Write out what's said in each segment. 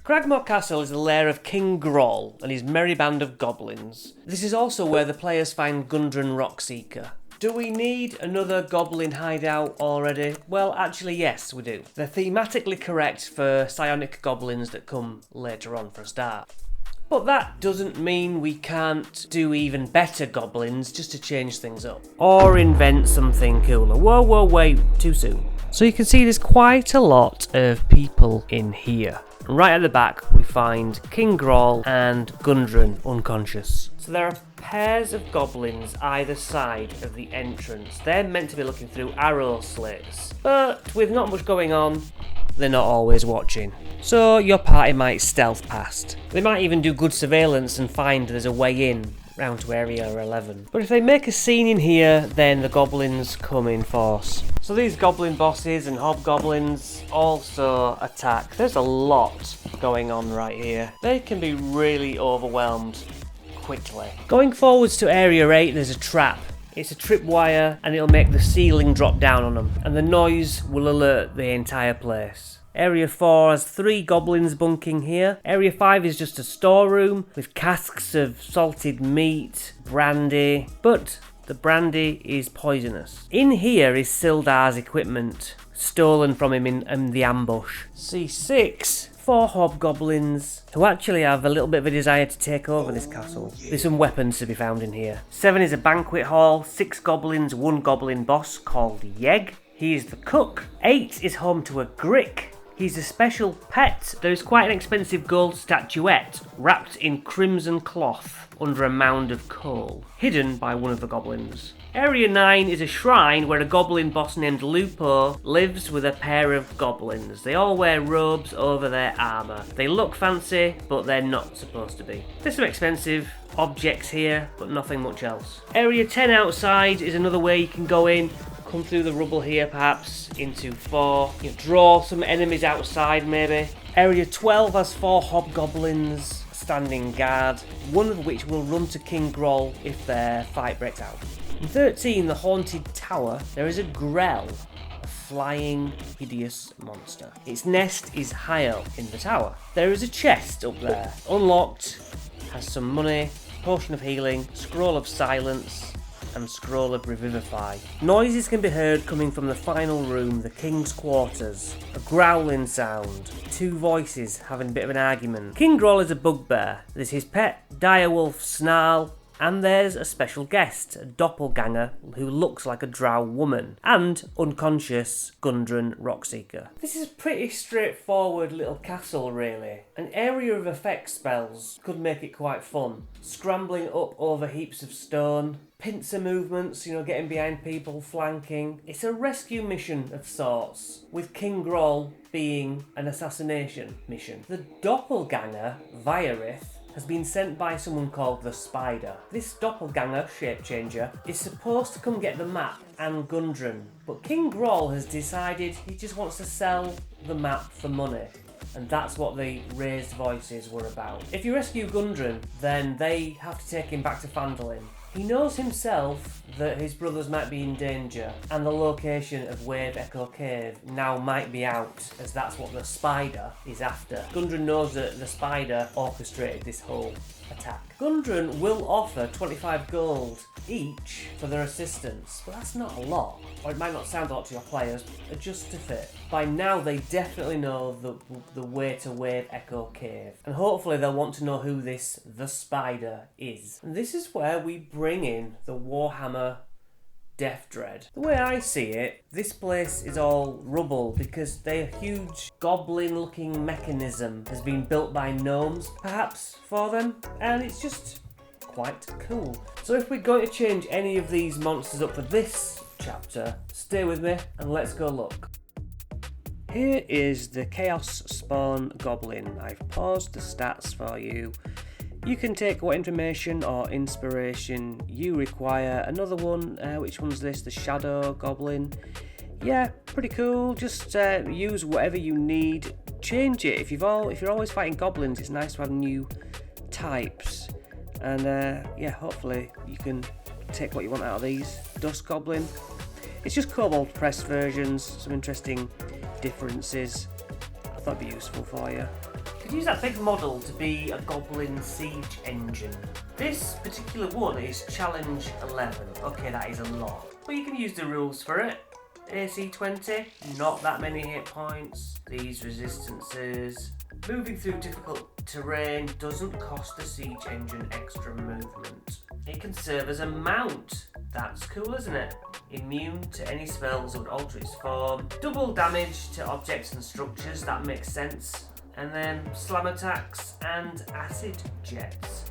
Cragmaw Castle is the lair of King Groll and his merry band of goblins. This is also where the players find Gundren Rockseeker. Do we need another goblin hideout already? Well, actually yes, we do. They're thematically correct for psionic goblins that come later on for a start. But that doesn't mean we can't do even better goblins just to change things up. Or invent something cooler. Whoa, wait, too soon. So you can see there's quite a lot of people in here. Right at the back we find King Groll and Gundren unconscious. So there are pairs of goblins either side of the entrance. They're meant to be looking through arrow slits. But with not much going on, they're not always watching. So your party might stealth past. They might even do good surveillance and find there's a way in round to area 11. But if they make a scene in here, then the goblins come in force. So these goblin bosses and hobgoblins also attack. There's a lot going on right here. They can be really overwhelmed quickly. Going forwards to area 8, there's a trap. It's a tripwire and it'll make the ceiling drop down on them, and the noise will alert the entire place. Area 4 has 3 goblins bunking here. Area 5 is just a storeroom with casks of salted meat, brandy, but the brandy is poisonous. In here is Sildar's equipment, stolen from him in the ambush. C6, 4 hobgoblins who actually have a little bit of a desire to take over this castle. There's some weapons to be found in here. 7 is a banquet hall, 6 goblins, 1 goblin boss called Yeg. He is the cook. 8 is home to a Grick. He's a special pet. There is quite an expensive gold statuette wrapped in crimson cloth under a mound of coal, hidden by one of the goblins. Area 9 is a shrine where a goblin boss named Lupo lives with a pair of goblins. They all wear robes over their armour. They look fancy, but they're not supposed to be. There's some expensive objects here, but nothing much else. Area 10 outside is another way you can go in. Come through the rubble here perhaps into 4. You draw some enemies outside maybe. Area 12 has 4 hobgoblins standing guard, one of which will run to King Groll if their fight breaks out. In 13, the Haunted Tower, there is a Grell, a flying, hideous monster. Its nest is high up in the tower. There is a chest up there, unlocked, has some money, potion of healing, scroll of silence, and scroll of revivify. Noises can be heard coming from the final room, the king's quarters. A growling sound, 2 voices having a bit of an argument. King Groll is a bugbear. There's his pet direwolf Snarl, and there's a special guest, a doppelganger who looks like a drow woman, and unconscious Gundren Rockseeker. This is a pretty straightforward little castle really. An area of effect spells could make it quite fun. Scrambling up over heaps of stone, pincer movements, getting behind people, flanking. It's a rescue mission of sorts, with King Groll being an assassination mission. The doppelganger, Virith, has been sent by someone called the Spider. This doppelganger, shape-changer, is supposed to come get the map and Gundren, but King Groll has decided he just wants to sell the map for money. And that's what the raised voices were about. If you rescue Gundren, then they have to take him back to Phandelver. He knows himself that his brothers might be in danger, and the location of Wave Echo Cave now might be out, as that's what the Spider is after. Gundren knows that the Spider orchestrated this whole attack. Gundren will offer 25 gold each for their assistance, but that's not a lot, or it might not sound a lot to your players, just to fit. By now they definitely know the way to Wave Echo Cave, and hopefully they'll want to know who the Spider is. And this is where we bring in the Warhammer Death Dread. The way I see it, this place is all rubble because their huge goblin-looking mechanism has been built by gnomes, perhaps, for them, and it's just quite cool. So if we're going to change any of these monsters up for this chapter, stay with me and let's go look. Here is the Chaos Spawn Goblin. I've paused the stats for you. You can take what information or inspiration you require. Another one, which one's this? The Shadow Goblin. Yeah, pretty cool. Just use whatever you need. Change it. If you're always fighting goblins, it's nice to have new types. And yeah, hopefully you can take what you want out of these. Dust Goblin. It's just Kobold Press versions. Some interesting differences. I thought it'd be useful for you. Could use that big model to be a goblin siege engine. This particular one is challenge 11. Okay, that is a lot. But you can use the rules for it. AC 20, not that many hit points. These resistances. Moving through difficult terrain doesn't cost the siege engine extra movement. It can serve as a mount. That's cool, isn't it? Immune to any spells that would alter its form. Double damage to objects and structures, that makes sense. And then slam attacks and acid jets.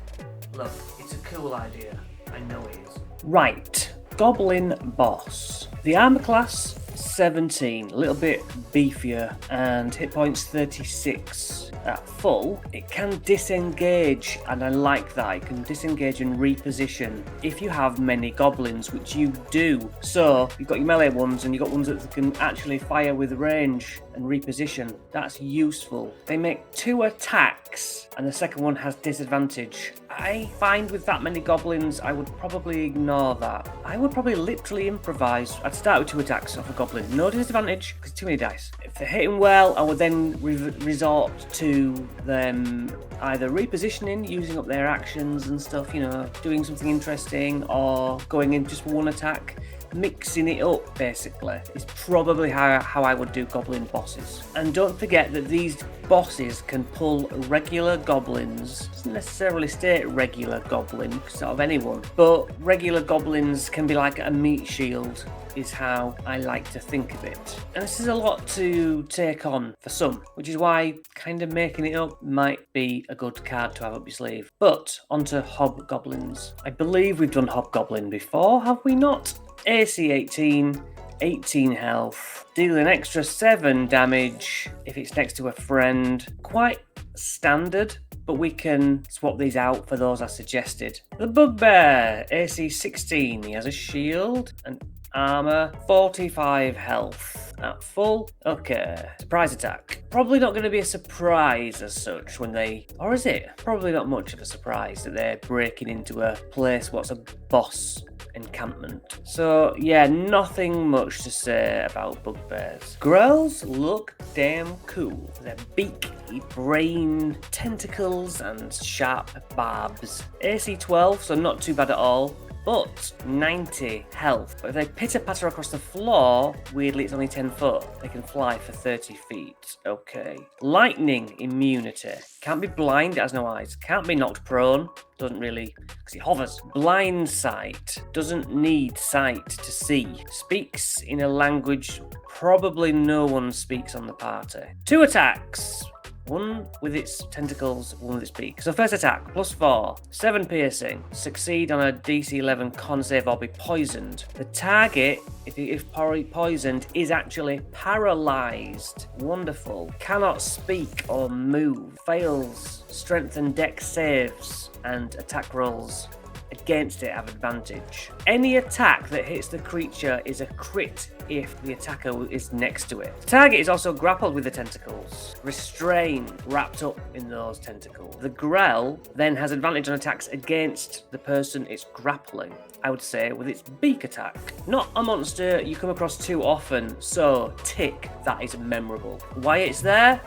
Look, it's a cool idea. I know it is. Right, Goblin Boss. The armor class, 17, a little bit beefier, and hit points 36. At full, it can disengage, and I like that. It can disengage and reposition if you have many goblins, which you do. So, you've got your melee ones, and you've got ones that can actually fire with range and reposition. That's useful. They make 2 attacks, and the second one has disadvantage. I find with that many goblins, I would probably ignore that. I would probably literally improvise. I'd start with 2 attacks off a goblin. No disadvantage, because too many dice. If they're hitting well, I would then resort to them either repositioning, using up their actions and stuff, you know, doing something interesting, or going in just 1 attack. Mixing it up, basically, is probably how I would do goblin bosses. And don't forget that these bosses can pull regular goblins. Doesn't necessarily state regular goblin, sort of anyone, but regular goblins can be like a meat shield, is how I like to think of it. And this is a lot to take on for some, which is why kind of making it up might be a good card to have up your sleeve. But onto hobgoblins. I believe we've done hobgoblin before, have we not? AC 18, 18 health, deal an extra 7 damage if it's next to a friend. Quite standard, but we can swap these out for those I suggested. The Bugbear, AC 16, he has a shield and armor, 45 health. At full, okay. Surprise attack. Probably not going to be a surprise as such when they... Or is it? Probably not much of a surprise that they're breaking into a place what's a boss encampment. So yeah, nothing much to say about bugbears. Grells look damn cool. Their beaky brain, tentacles and sharp barbs. AC 12, so not too bad at all. But 90 health. But if they pitter-patter across the floor, weirdly it's only 10 foot. They can fly for 30 feet. Okay. Lightning immunity. Can't be blind, it has no eyes. Can't be knocked prone. Doesn't really, because it hovers. Blind sight. Doesn't need sight to see. Speaks in a language probably no one speaks on the party. 2 attacks. 1 with its tentacles, 1 with its beak. So first attack, +4, 7 piercing. Succeed on a DC 11 con save or be poisoned. The target, if poisoned, is actually paralyzed. Wonderful. Cannot speak or move. Fails strength and dex saves and attack rolls against it have advantage. Any attack that hits the creature is a crit if the attacker is next to it. The target is also grappled with the tentacles, restrained, wrapped up in those tentacles. The Grell then has advantage on attacks against the person it's grappling, I would say, with its beak attack. Not a monster you come across too often, so tick, that is memorable. Why it's there?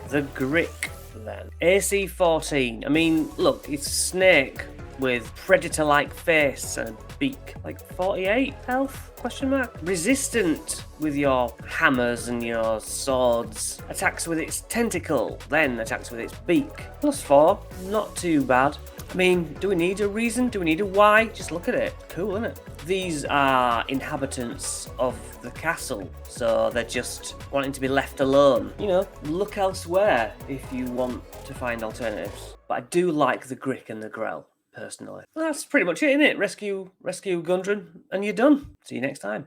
The Grick then. AC 14. I mean, look, it's a snake with predator-like face and beak. Like 48 health? Question mark. Resistant with your hammers and your swords. Attacks with its tentacle, then attacks with its beak. +4, not too bad. I mean, do we need a reason? Do we need a why? Just look at it. Cool, isn't it? These are inhabitants of the castle, so they're just wanting to be left alone. You know, look elsewhere if you want to find alternatives. But I do like the Grick and the Grell, personally. Well, that's pretty much it, isn't it? Rescue Gundren, and you're done. See you next time.